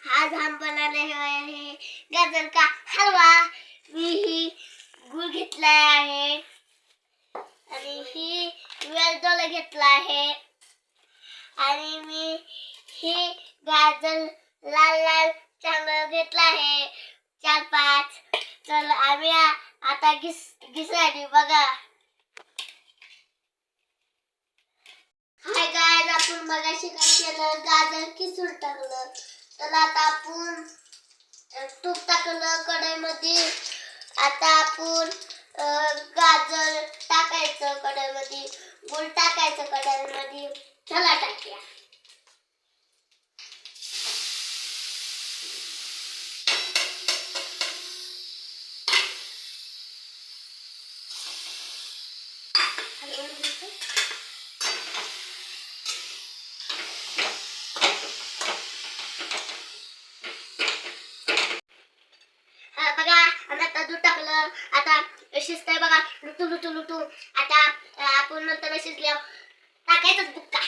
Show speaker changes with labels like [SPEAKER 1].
[SPEAKER 1] आज हम बनाने वाले हैं गाजर का हलवा। मी गुळ घेतला आहे आणि ही वेलदोडा घेतला आहे आणि मी ही गाजर लाल लाल चांगलं घेतला आहे 4-5। चल आम्ही आता घिसाडी बघा। हाय गाइस, आपण मगाशी काय केलं, गाजर किसून टाकलं। तर आता आपण तूप टाकलं कढईमध्ये। आता आपण गाजर टाकायचं कढईमध्ये, गूळ टाकायचं कढईमध्ये। चला टाकूया। बघा आता दूध टाकलं, आता शिजतंय बघा, लुटू लुटू लुटू। आता आपण नंतर शिजल्यावर टाकायचं बुक्का।